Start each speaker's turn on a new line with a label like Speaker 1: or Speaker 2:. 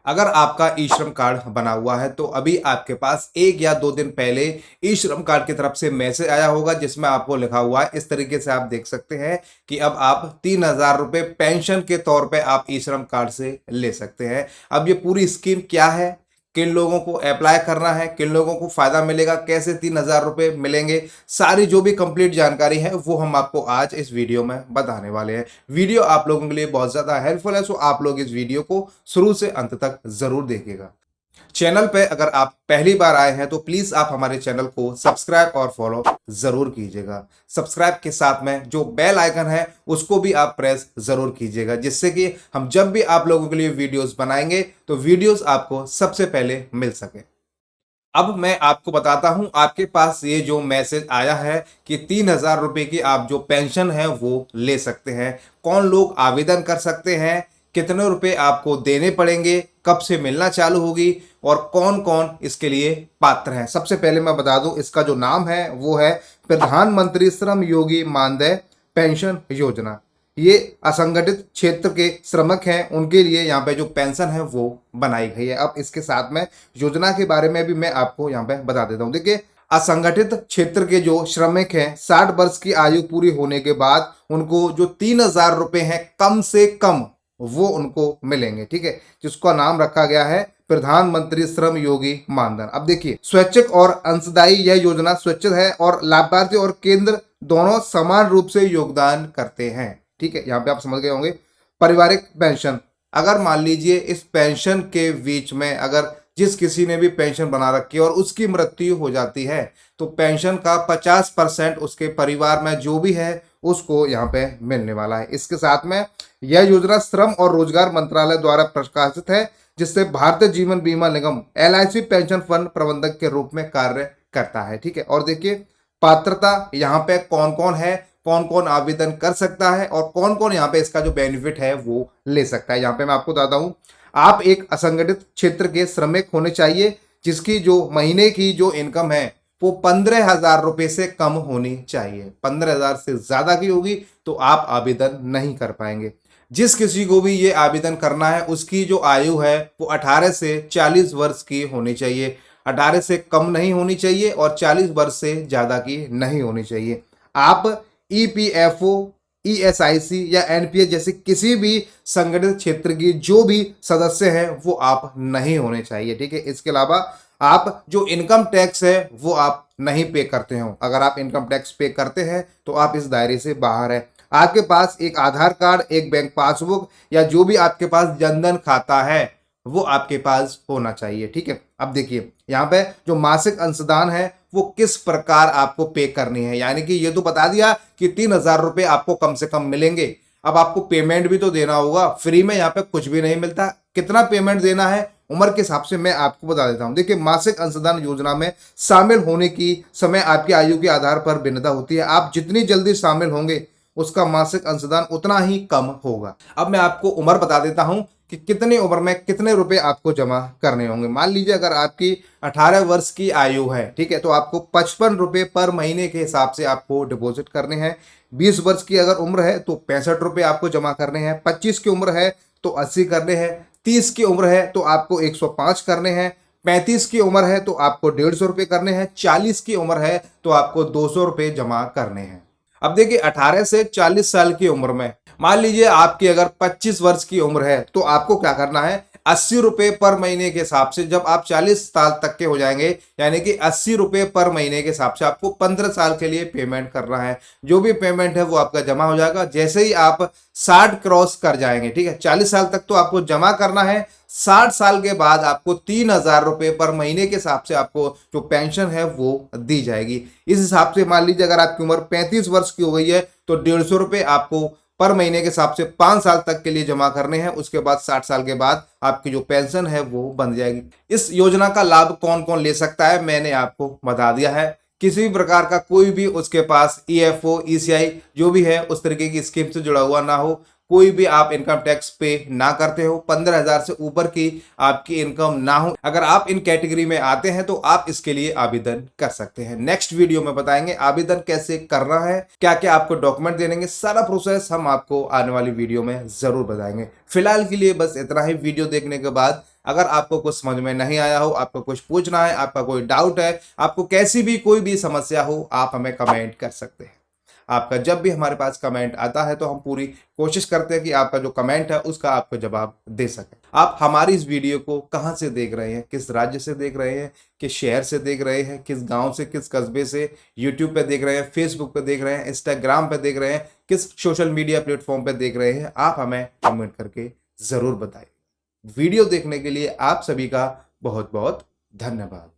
Speaker 1: अगर आपका ई श्रम कार्ड बना हुआ है तो अभी आपके पास 1 या 2 दिन पहले ई श्रम कार्ड की तरफ से मैसेज आया होगा जिसमें आपको लिखा हुआ है, इस तरीके से आप देख सकते हैं कि अब आप 3,000 रुपये पेंशन के तौर पे आप ई श्रम कार्ड से ले सकते हैं। अब ये पूरी स्कीम क्या है, किन लोगों को अप्लाई करना है, किन लोगों को फायदा मिलेगा, कैसे 3,000 रुपये मिलेंगे, सारी जो भी कंप्लीट जानकारी है वो हम आपको आज इस वीडियो में बताने वाले हैं। वीडियो आप लोगों के लिए बहुत ज्यादा हेल्पफुल है, सो आप लोग इस वीडियो को शुरू से अंत तक जरूर देखिएगा। चैनल पे अगर आप पहली बार आए हैं तो प्लीज आप हमारे चैनल को सब्सक्राइब और फॉलो जरूर कीजिएगा। सब्सक्राइब के साथ में जो बेल आइकन है उसको भी आप प्रेस जरूर कीजिएगा, जिससे कि हम जब भी आप लोगों के लिए वीडियोस बनाएंगे तो वीडियोस आपको सबसे पहले मिल सके। अब मैं आपको बताता हूं, आपके पास ये जो मैसेज आया है कि 3,000 रुपये की आप जो पेंशन है वो ले सकते हैं, कौन लोग आवेदन कर सकते हैं, कितने रुपए आपको देने पड़ेंगे, कब से मिलना चालू होगी और कौन कौन इसके लिए पात्र हैं। सबसे पहले मैं बता दूं, इसका जो नाम है वो है प्रधानमंत्री श्रम योगी मानदेय पेंशन योजना। ये असंगठित क्षेत्र के श्रमिक हैं, उनके लिए यहाँ पे जो पेंशन है वो बनाई गई है। अब इसके साथ में योजना के बारे में भी मैं आपको यहाँ पे बता देता हूँ। देखिए, असंगठित क्षेत्र के जो श्रमिक हैं 60 वर्ष की आयु पूरी होने के बाद उनको जो 3,000 रुपये हैं कम से कम वो उनको मिलेंगे, ठीक है, जिसका नाम रखा गया है प्रधानमंत्री श्रम योगी मानधन। अब देखिए, स्वैच्छिक और अंशदायी यह योजना स्वैच्छिक है और लाभार्थी और केंद्र दोनों समान रूप से योगदान करते हैं, ठीक है। यहाँ पे आप समझ गए होंगे। पारिवारिक पेंशन, अगर मान लीजिए इस पेंशन के बीच में अगर जिस किसी ने भी पेंशन बना रखी है और उसकी मृत्यु हो जाती है तो पेंशन का 50% उसके परिवार में जो भी है उसको यहाँ पे मिलने वाला है। इसके साथ में यह योजना श्रम और रोजगार मंत्रालय द्वारा प्रकाशित है, जिससे भारतीय जीवन बीमा निगम LIC पेंशन फंड प्रबंधक के रूप में कार्य करता है, ठीक है। और देखिए, पात्रता यहाँ पे कौन कौन है, कौन कौन आवेदन कर सकता है और कौन कौन यहाँ पे इसका जो बेनिफिट है वो ले सकता है। यहाँ पे मैं आपको बताता हूँ, आप एक असंगठित क्षेत्र के श्रमिक होने चाहिए जिसकी जो महीने की जो इनकम है वो 15,000 रुपये से कम होनी चाहिए। 15,000 से ज्यादा की होगी तो आप आवेदन नहीं कर पाएंगे। जिस किसी को भी ये आवेदन करना है उसकी जो आयु है वो 18 से 40 वर्ष की होनी चाहिए, 18 से कम नहीं होनी चाहिए और 40 वर्ष से ज्यादा की नहीं होनी चाहिए। आप EPFO, ESIC या NPS जैसे किसी भी संगठित क्षेत्र की जो भी सदस्य हैं वो आप नहीं होने चाहिए, ठीक है। इसके अलावा आप जो इनकम टैक्स है वो आप नहीं पे करते हो। अगर आप इनकम टैक्स पे करते हैं तो आप इस दायरे से बाहर है। आपके पास एक आधार कार्ड, एक बैंक पासबुक या जो भी आपके पास जनधन खाता है वो आपके पास होना चाहिए, ठीक है। अब देखिए, यहाँ पे जो मासिक अंशदान है वो किस प्रकार आपको पे करनी है, यानी कि ये तो बता दिया कि 3,000 रुपये आपको कम से कम मिलेंगे। अब आपको पेमेंट भी तो देना होगा, फ्री में यहाँ पे कुछ भी नहीं मिलता। कितना पेमेंट देना है उम्र के हिसाब से मैं आपको बता देता हूँ। देखिए, मासिक अंशदान योजना में शामिल होने की समय आपकी आयु के आधार पर भिन्नता होती है। आप जितनी जल्दी शामिल होंगे उसका मासिक अंशदान उतना ही कम होगा। अब मैं आपको उम्र बता देता हूं कि कितनी उम्र में कितने रुपए आपको जमा करने होंगे। मान लीजिए अगर आपकी 18 वर्ष की आयु है, ठीक है, तो आपको 55 रुपये पर महीने के हिसाब से आपको डिपॉजिट करने हैं। 20 वर्ष की अगर उम्र है तो 65 रुपये आपको जमा करने हैं। 25 की उम्र है तो 80 करने हैं। 30 की उम्र है तो आपको 105 करने हैं। 35 की उम्र है तो आपको 150 रुपये करने हैं। 40 की उम्र है तो आपको 200 रुपये जमा करने हैं। अब देखिए, 18 से 40 साल की उम्र में मान लीजिए आपकी अगर 25 वर्ष की उम्र है तो आपको क्या करना है, 80 रुपये पर महीने के हिसाब से जब आप 40 साल तक के हो जाएंगे, यानी कि 80 रुपये पर महीने के हिसाब से आपको 15 साल के लिए पेमेंट करना है। जो भी पेमेंट है वो आपका जमा हो जाएगा जैसे ही आप 60 क्रॉस कर जाएंगे, ठीक है। 40 साल तक तो आपको जमा करना है, 60 साल के बाद आपको 3,000 रुपये पर महीने के हिसाब से आपको जो पेंशन है वो दी जाएगी। इस हिसाब से मान लीजिए अगर आपकी उम्र 35 वर्ष की हो गई है तो 150 रुपये आपको पर महीने के हिसाब से 5 साल तक के लिए जमा करने हैं। उसके बाद 60 साल के बाद आपकी जो पेंशन है वो बन जाएगी। इस योजना का लाभ कौन कौन ले सकता है मैंने आपको बता दिया है। किसी भी प्रकार का कोई भी उसके पास EFO, ECI जो भी है उस तरीके की स्कीम से जुड़ा हुआ ना हो, कोई भी आप इनकम टैक्स पे ना करते हो, 15,000 से ऊपर की आपकी इनकम ना हो, अगर आप इन कैटेगरी में आते हैं तो आप इसके लिए आवेदन कर सकते हैं। नेक्स्ट वीडियो में बताएंगे आवेदन कैसे करना है, क्या क्या आपको डॉक्यूमेंट देंगे, सारा प्रोसेस हम आपको आने वाली वीडियो में जरूर बताएंगे। फिलहाल के लिए बस इतना ही। वीडियो देखने के बाद अगर आपको कुछ समझ में नहीं आया हो, आपको कुछ पूछना है, आपका कोई डाउट है, आपको कैसी भी कोई भी समस्या हो, आप हमें कमेंट कर सकते हैं। आपका जब भी हमारे पास कमेंट आता है तो हम पूरी कोशिश करते हैं कि आपका जो कमेंट है उसका आपको जवाब दे सकें। आप हमारी इस वीडियो को कहां से देख रहे हैं, किस राज्य से देख रहे हैं, किस शहर से देख रहे हैं, किस गांव से, किस कस्बे से, यूट्यूब पे देख रहे हैं, फेसबुक पे देख रहे हैं, इंस्टाग्राम पे देख रहे हैं, किस सोशल मीडिया प्लेटफॉर्म पे देख रहे हैं, आप हमें कमेंट करके जरूर बताइए। वीडियो देखने के लिए आप सभी का बहुत बहुत धन्यवाद।